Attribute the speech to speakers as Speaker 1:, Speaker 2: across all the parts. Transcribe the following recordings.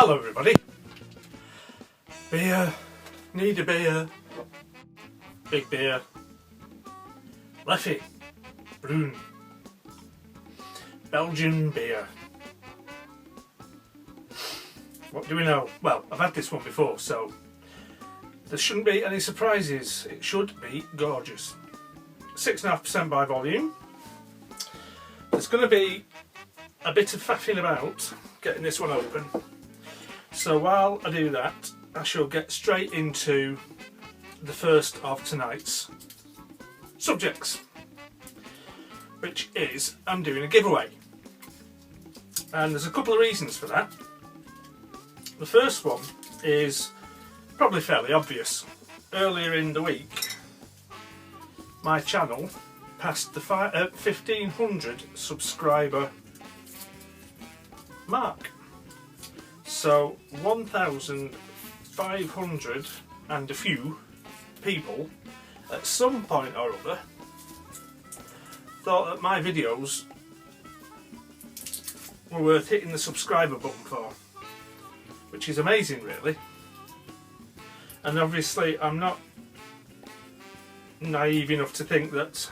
Speaker 1: Hello everybody. Beer, need a beer, big beer, Leffy, Brune, Belgian beer. What do we know? Well, I've had this one before, so there shouldn't be any surprises. It should be gorgeous. 6.5% by volume. There's going to be a bit of faffing about getting this one open. So while I do that, I shall get straight into the first of tonight's subjects, which is I'm doing a giveaway. And there's a couple of reasons for that. The first one is probably fairly obvious. Earlier in the week, my channel passed the 1500 subscriber mark. So 1,500 and a few people at some point or other thought that my videos were worth hitting the subscriber button for, which is amazing really. And obviously I'm not naive enough to think that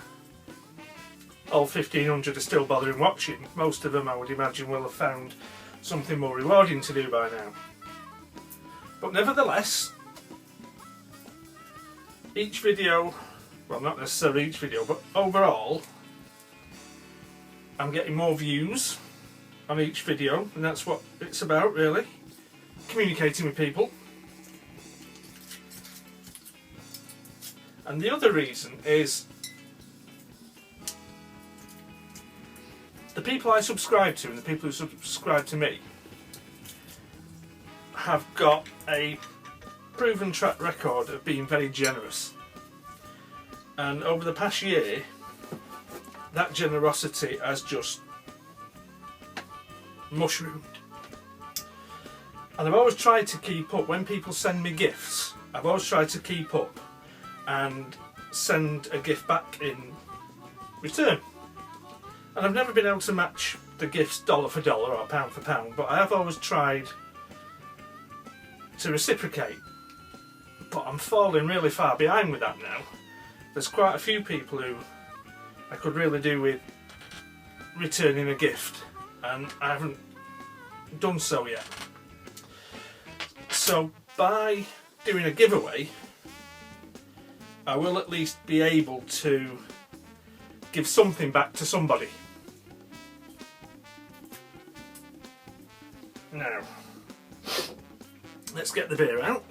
Speaker 1: all 1,500 are still bothering watching. Most of them, I would imagine, will have found something more rewarding to do by now. But nevertheless, each video, well, not necessarily each video, but overall, I'm getting more views on each video, and that's what it's about really, communicating with people. And the other reason is the people I subscribe to and the people who subscribe to me have got a proven track record of being very generous. And over the past year, that generosity has just mushroomed. And I've always tried to keep up. When people send me gifts, I've always tried to keep up and send a gift back in return. And I've never been able to match the gifts dollar for dollar or pound for pound, but I have always tried to reciprocate. But I'm falling really far behind with that now. There's quite a few people who I could really do with returning a gift, and I haven't done so yet. So by doing a giveaway, I will at least be able to give something back to somebody. Now, let's get the beer out.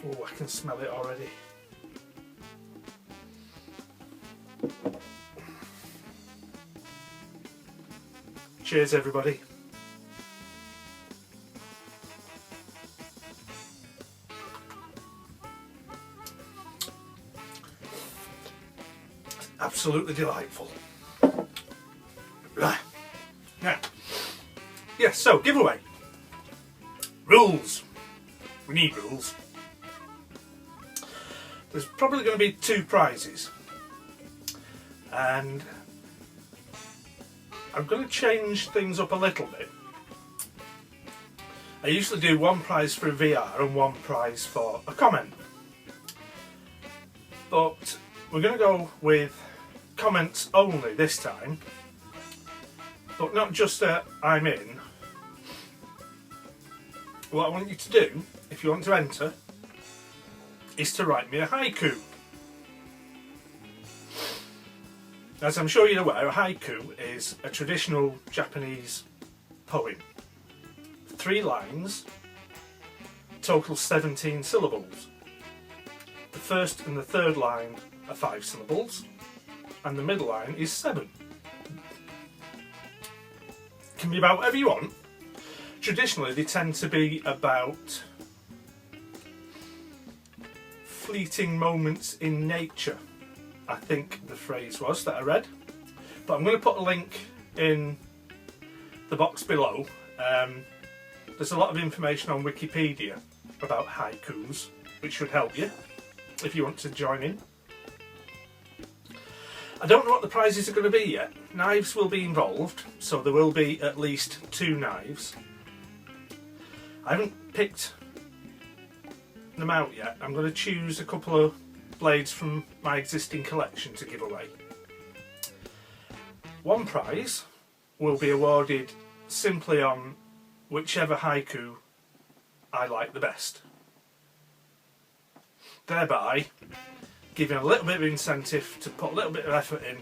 Speaker 1: Oh, I can smell it already. Cheers everybody. Absolutely delightful. Right. Now, yes, so giveaway. Rules. We need rules. There's probably going to be 2 prizes. And I'm going to change things up a little bit. I usually do 1 prize for a VR and 1 prize for a comment. But we're going to go with comments only this time. But not just that I'm in. What I want you to do, if you want to enter, is to write me a haiku. As I'm sure you're aware, a haiku is a traditional Japanese poem. 3 lines, total 17 syllables. The first and the third line are 5 syllables, and the middle line is 7. Can be about whatever you want. Traditionally, they tend to be about fleeting moments in nature, I think the phrase was that I read. But I'm going to put a link in the box below there's a lot of information on Wikipedia about haikus, which should help you if you want to join in. I don't know what the prizes are going to be yet. Knives will be involved, so there will be at least 2 knives. I haven't picked them out yet. I'm going to choose a couple of blades from my existing collection to give away. One prize will be awarded simply on whichever haiku I like the best, thereby giving a little bit of incentive to put a little bit of effort in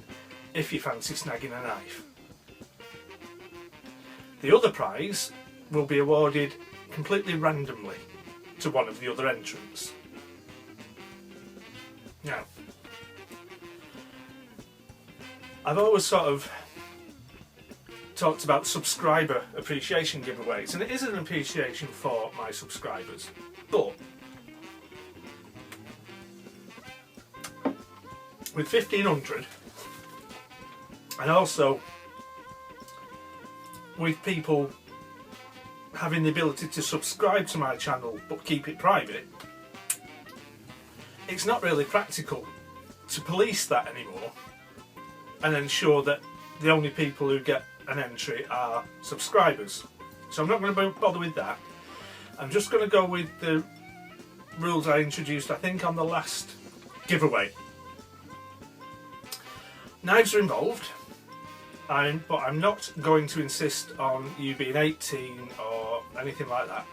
Speaker 1: if you fancy snagging a knife. The other prize will be awarded completely randomly to one of the other entrants. Now, I've always sort of talked about subscriber appreciation giveaways, and it is an appreciation for my subscribers, but with 1,500, and also with people having the ability to subscribe to my channel but keep it private, it's not really practical to police that anymore and ensure that the only people who get an entry are subscribers. So I'm not going to bother with that. I'm just going to go with the rules I introduced, I think, on the last giveaway. Knives are involved, but I'm not going to insist on you being 18 or anything like that.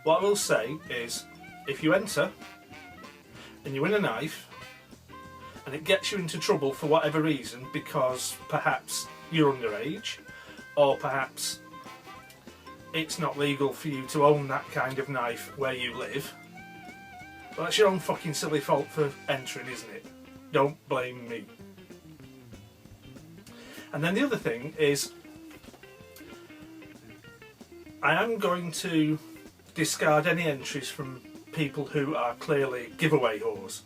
Speaker 1: What I will say is, if you enter and you win a knife and it gets you into trouble for whatever reason, because perhaps you're underage, or perhaps it's not legal for you to own that kind of knife where you live, well, that's your own fucking silly fault for entering, isn't it? Don't blame me. And then the other thing is, I am going to discard any entries from people who are clearly giveaway whores.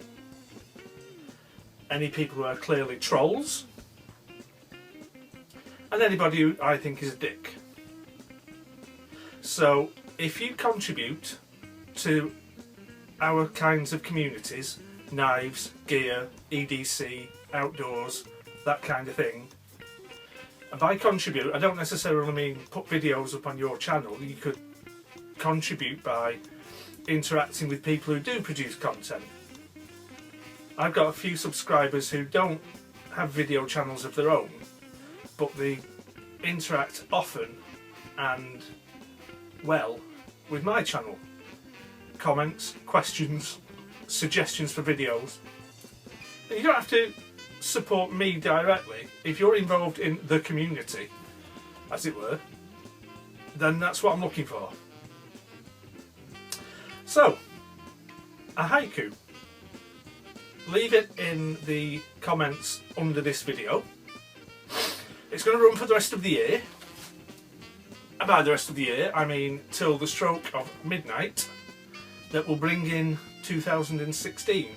Speaker 1: Any people who are clearly trolls, and anybody who I think is a dick. So if you contribute to our kinds of communities, knives, gear, EDC, outdoors, that kind of thing, and by contribute I don't necessarily mean put videos up on your channel. You could contribute by interacting with people who do produce content. I've got a few subscribers who don't have video channels of their own, but they interact often and well with my channel. Comments, questions, suggestions for videos. And you don't have to support me directly. If you're involved in the community, as it were, then that's what I'm looking for. So, a haiku. Leave it in the comments under this video. It's going to run for the rest of the year. And by the rest of the year, I mean till the stroke of midnight. That will bring in 2016.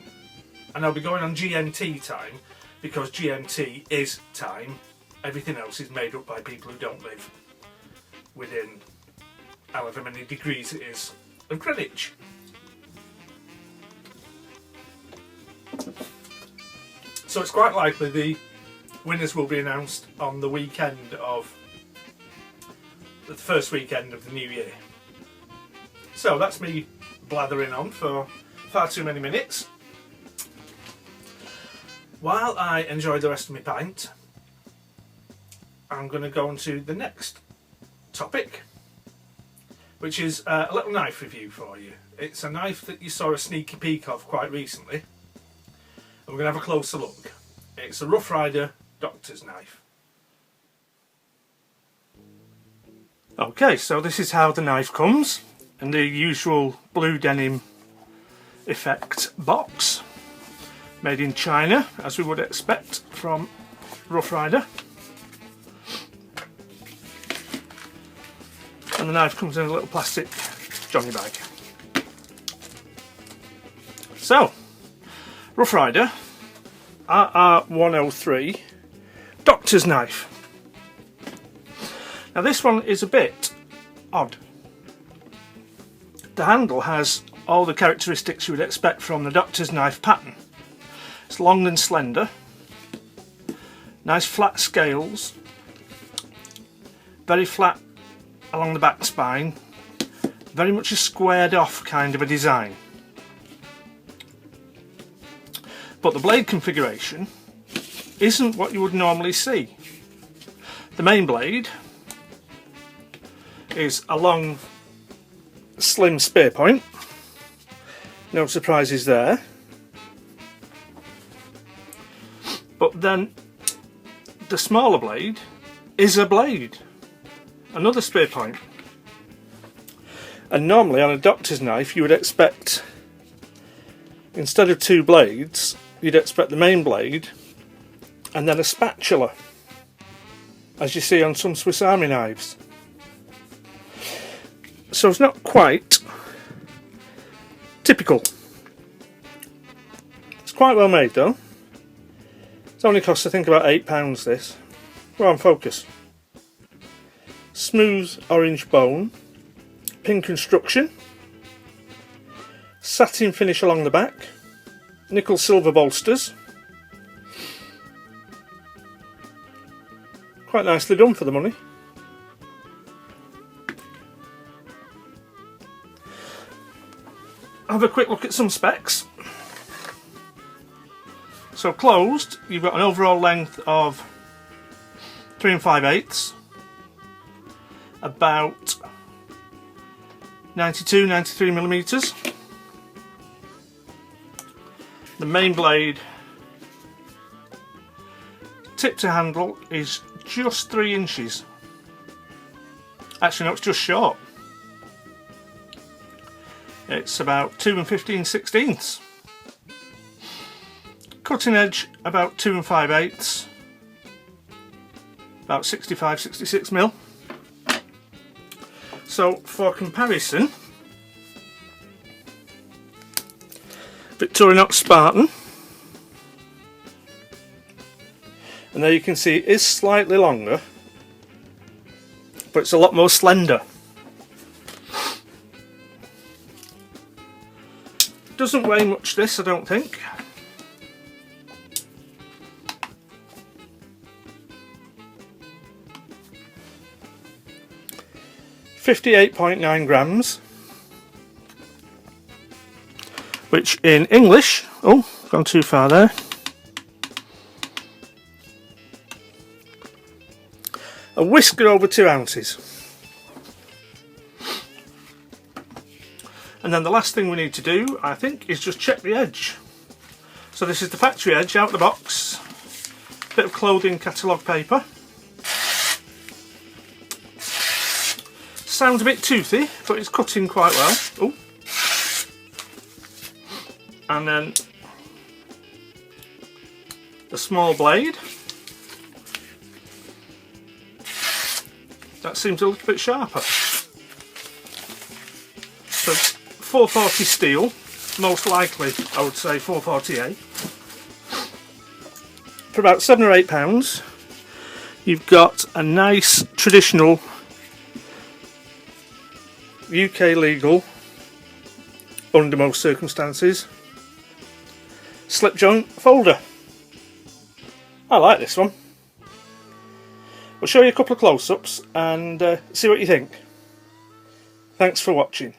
Speaker 1: And I'll be going on GMT time, because GMT is time. Everything else is made up by people who don't live within however many degrees it is of Greenwich. So it's quite likely the winners will be announced on the weekend of the first weekend of the new year. So that's me blathering on for far too many minutes. While I enjoy the rest of my pint, I'm going to go on to the next topic, which is a little knife review for you. It's a knife that you saw a sneaky peek of quite recently. And we're going to have a closer look. It's a Rough Rider doctor's knife. Okay, so this is how the knife comes, in the usual blue denim effect box, made in China, as we would expect from Rough Rider. And the knife comes in a little plastic johnny bag. So, Rough Rider RR103 doctor's knife. Now this one is a bit odd. The handle has all the characteristics you would expect from the doctor's knife pattern. It's long and slender, nice flat scales, very flat along the back spine, very much a squared off kind of a design. But the blade configuration isn't what you would normally see. The main blade is a long, slim spear point. No surprises there. But then the smaller blade is a blade, another spear point. And normally on a doctor's knife you would expect, instead of two blades, you'd expect the main blade and then a spatula, as you see on some Swiss Army knives. So it's not quite typical. It's quite well made though. It's only cost I think about £8 this. We're on focus. Smooth orange bone, pin construction, satin finish along the back, nickel silver bolsters. Quite nicely done for the money. Have a quick look at some specs. So closed, you've got an overall length of 3 5/8, about 92-93 millimeters. The main blade, tip to handle, is just 3 inches. Actually no, it's just short. It's about 2 15/16. Cutting edge about 2 5/8, about 65-66 mil. So for comparison, Victorinox Spartan, and there you can see it is slightly longer, but it's a lot more slender. Doesn't weigh much this, I don't think. .9 grams, which in English, oh, gone too far there, a whisker over 2 ounces. And then the last thing we need to do, I think, is just check the edge. So this is the factory edge out the box, bit of clothing catalogue paper. Sounds a bit toothy, but it's cutting quite well. Ooh. And then the small blade. That seems a little bit sharper. So 440 steel, most likely I would say 440A. For about £7 or £8, you've got a nice traditional UK legal, under most circumstances, slip joint folder. I like this one. We'll show you a couple of close-ups and see what you think. Thanks for watching.